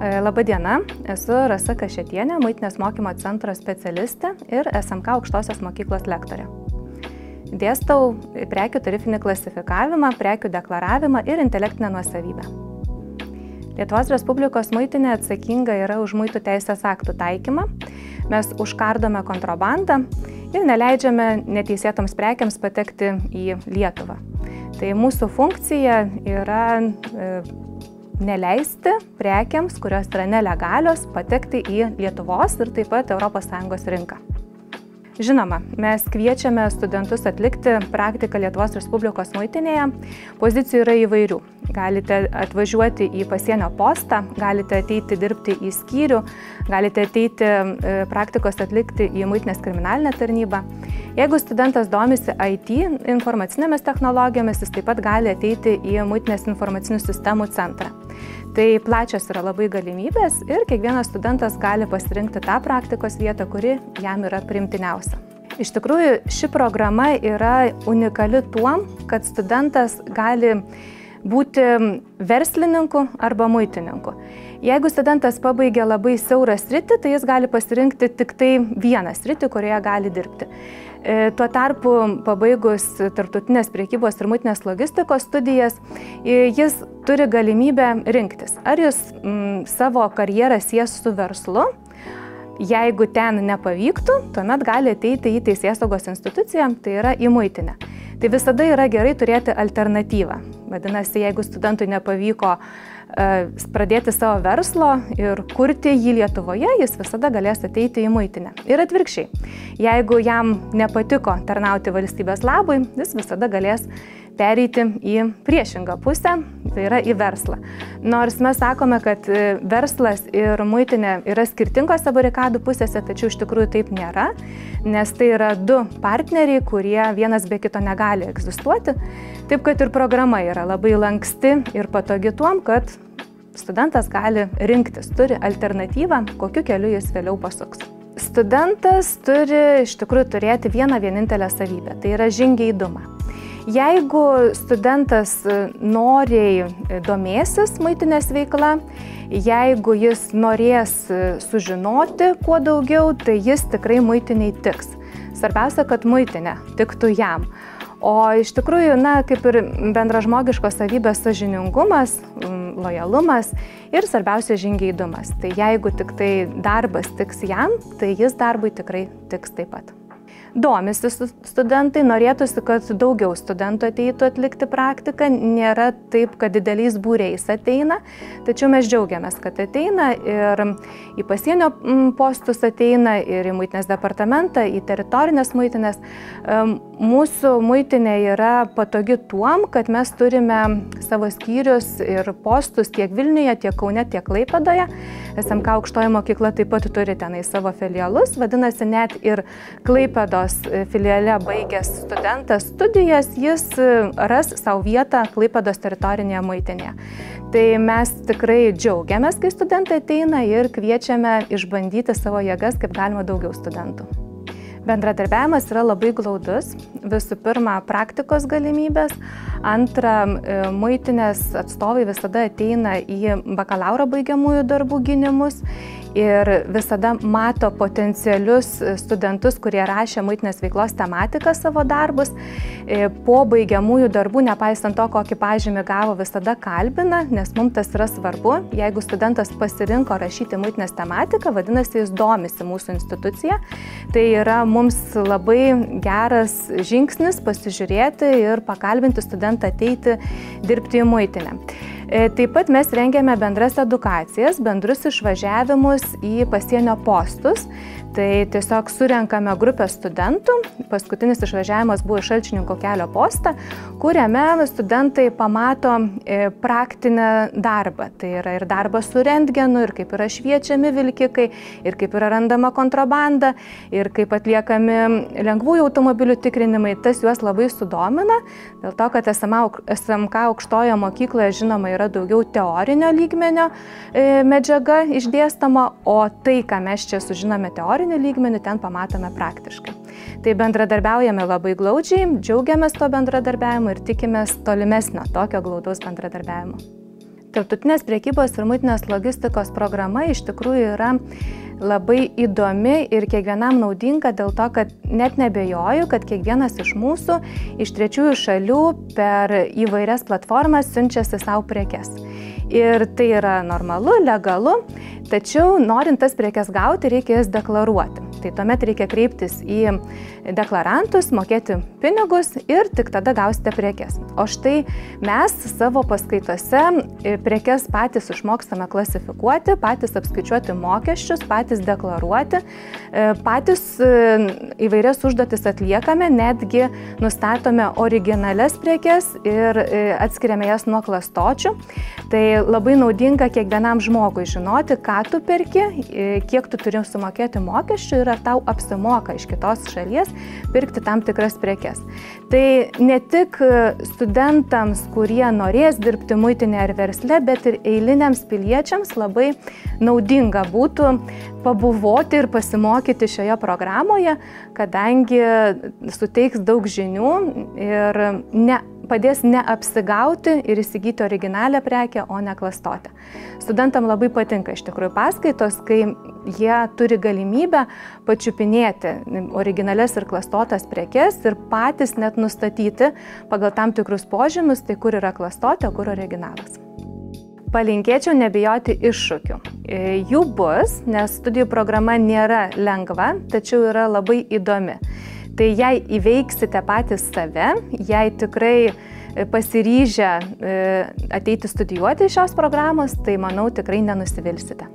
Labą dieną, esu Rasa Kašėtienė, Muitinės mokymo centro specialistė ir SMK aukštosios mokyklos lektorė. Dėstau prekių tarifinį klasifikavimą, prekių deklaravimą ir intelektinę nuosavybę. Lietuvos Respublikos muitinė atsakinga yra už muitų teisės aktų taikymą. Mes užkardome kontrabandą ir neleidžiame neteisėtoms prekiams patekti į Lietuvą. Tai mūsų funkcija yra neleisti prekiams, kurios yra nelegalios, patekti į Lietuvos ir taip pat ES rinką. Žinoma, mes kviečiame studentus atlikti praktiką Lietuvos Respublikos muitinėje. Pozicijų yra įvairių. Galite atvažiuoti į pasienio postą, galite ateiti dirbti į skyrių, galite ateiti praktikos atlikti į muitinės kriminalinę tarnybą. Jeigu studentas domisi IT informacinėmis technologijomis, jis taip pat gali ateiti į muitinės informacinių sistemų centrą. Tai plačios yra labai galimybės ir kiekvienas studentas gali pasirinkti tą praktikos vietą, kuri jam yra priimtiniausia. Iš tikrųjų, ši programa yra unikali tuom, kad studentas gali būti verslininku arba muitininku. Jeigu studentas pabaigia labai siaurą sritį, tai jis gali pasirinkti tik tai vieną sritį, kurioje gali dirbti. Tuo tarpu, pabaigus tarptautinės prekybos ir muitinės logistikos studijas, jis turi galimybę rinktis. Ar jis savo karjerą sies su verslu? Jeigu ten nepavyktų, tuomet gali ateiti į teisėsaugos instituciją, tai yra į muitinę. Tai visada yra gerai turėti alternatyvą. Vadinasi, jeigu studentui nepavyko pradėti savo verslo ir kurti jį Lietuvoje, jis visada galės ateiti į muitinę. Ir atvirkščiai, jeigu jam nepatiko tarnauti valstybės labui, jis visada galės pereiti į priešingą pusę, tai yra į verslą. Nors mes sakome, kad verslas ir muitinė yra skirtingose barikadų pusėse, tačiau iš tikrųjų taip nėra, nes tai yra du partneriai, kurie vienas be kito negali egzistuoti. Taip, kad ir programa yra labai lanksti ir patogi tuom, kad studentas gali rinktis, turi alternatyvą, kokiu keliu jis vėliau pasuks. Studentas turi iš tikrųjų turėti vieną vienintelę savybę, tai yra žingeidumą. Jeigu studentas noriai domėsis muitinės veikla, jeigu jis norės sužinoti kuo daugiau, tai jis tikrai muitiniai tiks. Svarbiausia, kad muitinė tiktų jam. O iš tikrųjų, kaip ir bendražmogiškos savybės sąžiningumas, lojalumas ir svarbiausia žingeidumas. Tai jeigu tik tai darbas tiks jam, tai jis darbui tikrai tiks taip pat. Domisi studentai, norėtųsi, kad daugiau studentų ateitų atlikti praktiką, nėra taip, kad dideliais būriais ateina, tačiau mes džiaugiamės, kad ateina ir į pasienio postus ateina, ir į muitinės departamentą, į teritorinės muitinės. Mūsų muitinė yra patogi tuom, kad mes turime savo skyrius ir postus tiek Vilniuje, tiek Kaune, tiek Klaipėdoje. SMK aukštoji mokykla taip pat turi tenai savo filialus, vadinasi, net ir Klaipėdos filiale baigęs studentas studijas, jis ras savo vietą Klaipėdos teritorinėje muitinėje. Tai mes tikrai džiaugiamės, kai studentai ateina ir kviečiame išbandyti savo jėgas kaip galima daugiau studentų. Bendradarbiavimas yra labai glaudus. Visų pirma, praktikos galimybės. Antra, muitinės atstovai visada ateina į bakalauro baigiamųjų darbų gynimus ir visada mato potencialius studentus, kurie rašė muitinės veiklos tematiką savo darbus. Po baigiamųjų darbų, nepaisant to, kokį pažymį gavo, visada kalbina, nes mums tas yra svarbu. Jeigu studentas pasirinko rašyti muitinės tematiką, vadinasi, jis domisi mūsų institucija. Tai yra mums labai geras žingsnis pasižiūrėti ir pakalbinti studentą ateiti dirbti į muitinę. Taip pat mes rengiame bendras edukacijas, bendrus išvažiavimus į pasienio postus. Tai tiesiog surenkame grupę studentų. Paskutinis išvažiavimas buvo į Šalčininkų kelio postą, kuriame studentai pamato praktinę darbą. Tai yra ir darbas su rentgenu, ir kaip yra šviečiami vilkikai, ir kaip yra randama kontrabanda, ir kaip atliekami lengvųjų automobilių tikrinimai. Tas juos labai sudomina, dėl to, kad SMK aukštojo mokykloje, žinoma, yra daugiau teorinio lygmenio medžiaga išdėstama, o tai, ką mes čia sužinome teorinio lygmeniu, ten pamatome praktiškai. Tai bendradarbiaujame labai glaudžiai, džiaugiamės to bendradarbiavimo ir tikimės tolimesnio tokio glaudaus bendradarbiavimo. Tarptautinės prekybos ir muitinės logistikos programa iš tikrųjų yra labai įdomi ir kiekvienam naudinga dėl to, kad net nebejoju, kad kiekvienas iš mūsų iš trečiųjų šalių per įvairias platformas siunčiasi savo prekes. Ir tai yra normalu, legalu, tačiau norint tas prekes gauti, reikia jas deklaruoti. Tai tuomet reikia kreiptis į deklarantus, mokėti pinigus ir tik tada gausite prekes. O štai mes savo paskaitose prekes patys išmokstame klasifikuoti, patys apskaičiuoti mokesčius, patys deklaruoti, patys įvairias užduotis atliekame, netgi nustatome originalias prekes ir atskiriame jas nuo klastočių. Tai labai naudinga kiekvienam žmogui žinoti, ką tu perki, kiek tu turi sumokėti mokesčių ir ar tau apsimoka iš kitos šalies pirkti tam tikras prekes. Tai ne tik studentams, kurie norės dirbti muitinėje ar versle, bet ir eiliniams piliečiams labai naudinga būtų pabuvoti ir pasimokyti šioje programoje, kadangi suteiks daug žinių ir padės neapsigauti ir įsigyti originalią prekę, o ne klastotę. Studentam labai patinka iš tikrųjų paskaitos, kai jie turi galimybę pačiupinėti originalias ir klastotas prekes ir patys net nustatyti pagal tam tikrus požymius, tai kur yra klastotė, o kur originalas. Palinkėčiau nebijoti iššūkių. Jų bus, nes studijų programa nėra lengva, tačiau yra labai įdomi. Tai jei įveiksite patys save, jei tikrai pasiryžę ateiti studijuoti šios programos, tai manau tikrai nenusivilsite.